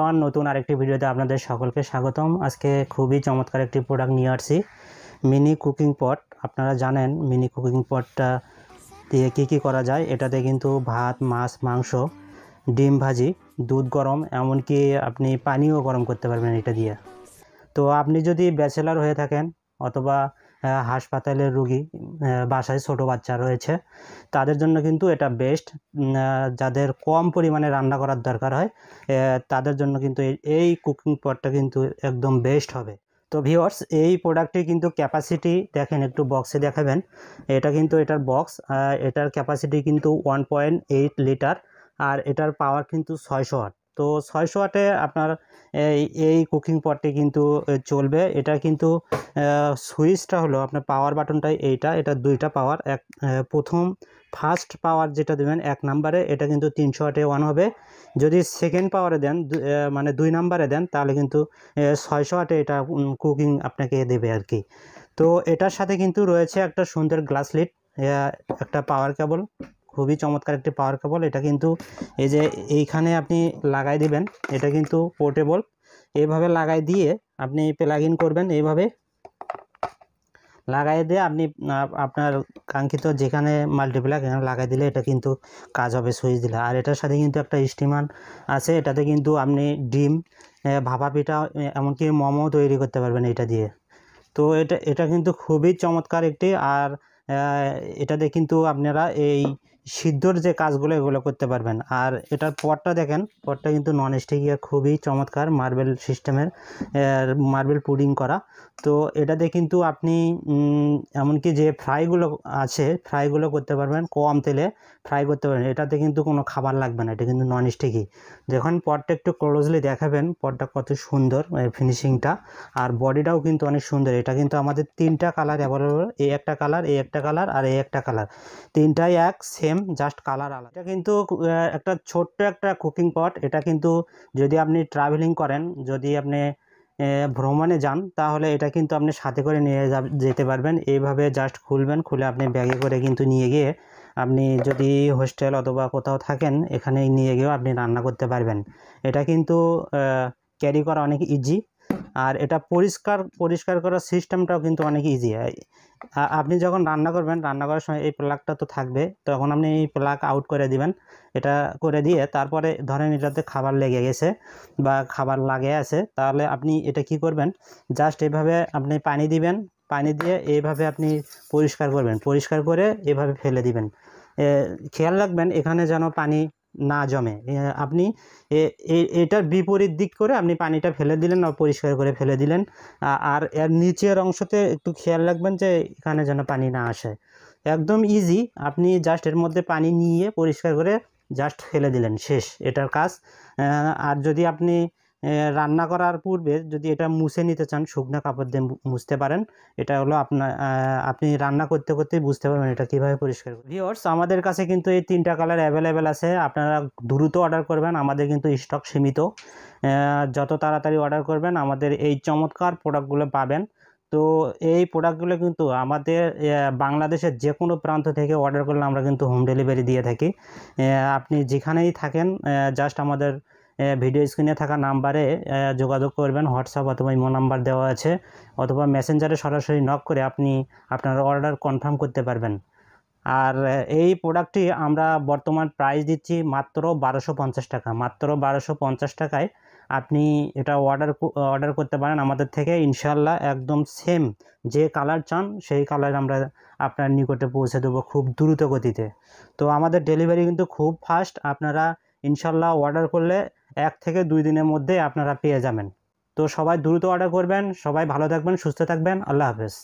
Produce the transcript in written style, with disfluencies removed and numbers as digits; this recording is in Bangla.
এভরিওয়ান, নতুন আরেকটি ভিডিওতে আপনাদের সকলকে স্বাগতম। আজকে খুবই চমৎকার একটি প্রোডাক্ট নিয়ে আসছি, মিনি কুকিং পট। আপনারা জানেন মিনি কুকিং পটটা দিয়ে কী করা যায়। এটাতে কিন্তু ভাত, মাছ, মাংস, ডিম ভাজি, দুধ গরম, এমনকি আপনি পানিও গরম করতে পারবেন এটা দিয়ে। তো আপনি যদি ব্যাচেলার হয়ে থাকেন অথবা হাসপাতালের রুগী, বাসায় ছোট বাচ্চা রয়েছে, তাদের জন্য কিন্তু এটা বেস্ট। যাদের কম পরিমাণে রান্না করার দরকার হয় তাদের জন্য কিন্তু এই কুকিং পটটা কিন্তু একদম বেস্ট হবে। তো ভিউয়ার্স, এই প্রোডাক্টটি কিন্তু ক্যাপাসিটি দেখেন, একটু বক্সে দেখাবেন। এটা কিন্তু এটার বক্স, এটার ক্যাপাসিটি কিন্তু 1.8 লিটার, আর এটার পাওয়ার কিন্তু 600 ওয়াট। তো 600 ওয়াটে আপনার এই কুকিং পটটি কিন্তু চলবে। এটা কিন্তু সুইচটা হলো আপনার পাওয়ার বাটনটাই এটা দুইটা পাওয়ার। প্রথম ফার্স্ট পাওয়ার যেটা দেবেন 1 নম্বরে, এটা কিন্তু 300 ওয়াটে অন হবে। যদি সেকেন্ড পাওয়ারে দেন, মানে 2 নম্বরে দেন, তাহলে কিন্তু 600 ওয়াটে এটা কুকিং আপনাকে দেবে আর কি। তো এটার সাথে কিন্তু রয়েছে একটা সুন্দর গ্লাস লিড, একটা পাওয়ার কেবল, খুবই চমৎকার একটি পাওয়ার কেবল। এটা কিন্তু এই যে এইখানে আপনি লাগাই দিবেন, এটা কিন্তু পোর্টেবল। এইভাবে লাগাই দিয়ে আপনি প্লাগ ইন করবেন, এইভাবে লাগাই দিয়ে আপনি আপনার কাঙ্ক্ষিত যেখানে মাল্টিপ্লাগ এখানে লাগাই দিলে এটা কিন্তু কাজ হবে সুইচ দিলে। আর এটার সাথে কিন্তু একটা স্টিমার আছে, এটাতে কিন্তু আপনি ডিম, ভাপা পিঠা, এমনকি মোমো তৈরি করতে পারবেন এটা দিয়ে। তো এটা কিন্তু খুবই চমৎকার একটি। আর এটাতে কিন্তু আপনারা এই সিদ্ধর যে কাজগুলো এগুলো করতে পারবেন। আর এটার পটটা দেখেন, পটটা কিন্তু নন স্টিকিয়া, খুবই চমৎকার, মার্বেল সিস্টেমের, মার্বেল পুডিং করা। তো এটাতে কিন্তু আপনি এমনকি যে ফ্রাইগুলো আছে, ফ্রাইগুলো করতে পারবেন, কম তেলে ফ্রাই করতে পারবেন। এটাতে কিন্তু কোনো খাবার লাগবে না, এটা কিন্তু নন স্টিকি। যখন পটটা একটু ক্লোজলি দেখাবেন, পটটা কত সুন্দর ফিনিশিংটা, আর বডিটাও কিন্তু অনেক সুন্দর। এটা কিন্তু আমাদের 3টা কালার অ্যাভেলেবল, এই একটা কালার, এই একটা কালার, আর এই একটা কালার, 3টাই এক সেম, জাস্ট কালার আলাদা। এটা কিন্তু একটা ছোট্ট একটা কুকিং পট। এটা কিন্তু যদি আপনি ট্রাভেলিং করেন, যদি আপনি ভ্রমণে যান, তাহলে এটা কিন্তু আপনি সাথে করে নিয়ে যেতে পারবেন। এইভাবে জাস্ট খুলবেন, খুলে আপনি ব্যাগে করে কিন্তু নিয়ে গিয়ে আপনি যদি হোস্টেল অথবা কোথাও থাকেন, এখানে নিয়ে গিয়েও আপনি রান্না করতে পারবেন। এটা কিন্তু ক্যারি করা অনেক ইজি। আর এটা পরিষ্কার করার সিস্টেমটাও কিন্তু অনেক ইজি। আপনি যখন রান্না করবেন, রান্না করার সময় এই প্লাগটা তো থাকবে, তখন আপনি এই প্লাগ আউট করে দিবেন। এটা করে দিয়ে তারপরে ধরেন এটাতে খাবার লেগে গেছে বা খাবার লাগে আছে, তাহলে আপনি এটা কি করবেন, জাস্ট এভাবে আপনি পানি দিবেন, পানি দিয়ে এইভাবে আপনি পরিষ্কার করবেন, পরিষ্কার করে এভাবে ফেলে দিবেন। খেয়াল রাখবেন এখানে যেন পানি না জমে। আপনি এটার বিপরীত দিক করে আপনি পানিটা ফেলে দিলেন, বা পরিষ্কার করে ফেলে দিলেন। আর এর নিচের অংশতে একটু খেয়াল রাখবেন যে এখানে যেন পানি না আসে। একদম ইজি, আপনি জাস্ট এর মধ্যে পানি নিয়ে পরিষ্কার করে জাস্ট ফেলে দিলেন, শেষ এটার কাজ। আর যদি আপনি রান্না করার পূর্বে যদি এটা মুছে নিতে চান, শুকনো কাপড় দিয়ে মুছতে পারেন। এটা হলো আপনার, আপনি রান্না করতে করতেই বুঝতে পারবেন এটা কীভাবে পরিষ্কার করবেন। ভিউয়ার্স, আমাদের কাছে কিন্তু এই 3টা কালার অ্যাভেলেবেল আছে। আপনারা দ্রুত অর্ডার করবেন, আমাদের কিন্তু স্টক সীমিত। যত তাড়াতাড়ি অর্ডার করবেন আমাদের এই চমৎকার প্রোডাক্টগুলো পাবেন। তো এই প্রোডাক্টগুলো কিন্তু আমাদের বাংলাদেশের যে কোনো প্রান্ত থেকে অর্ডার করলে আমরা কিন্তু হোম ডেলিভারি দিয়ে থাকি। আপনি যেখানেই থাকেন, জাস্ট আমাদের ভিডিও স্ক্রিনে থাকা নাম্বারে যোগাযোগ করবেন। হোয়াটসঅ্যাপ অথবা ইমো নাম্বার দেওয়া আছে, অথবা মেসেঞ্জারে সরাসরি নক করে আপনি আপনার অর্ডার কনফার্ম করতে পারবেন। আর এই প্রোডাক্টটি আমরা বর্তমান প্রাইস দিচ্ছি মাত্র 1250 টাকা। মাত্র 1250 টাকায় আপনি এটা অর্ডার করতে পারেন আমাদের থেকে। ইনশাল্লাহ একদম সেম যে কালার চান সেই কালার আমরা আপনার নিকটে পৌঁছে দেবো খুব দ্রুত গতিতে। তো আমাদের ডেলিভারি কিন্তু খুব ফাস্ট। আপনারা ইনশাল্লাহ অর্ডার করলে 1 থেকে 2 দিনের মধ্যে আপনারা পেয়ে যাবেন। তো সবাই দ্রুত অর্ডার করবেন। সবাই ভালো থাকবেন, সুস্থ থাকবেন। আল্লাহ হাফেজ।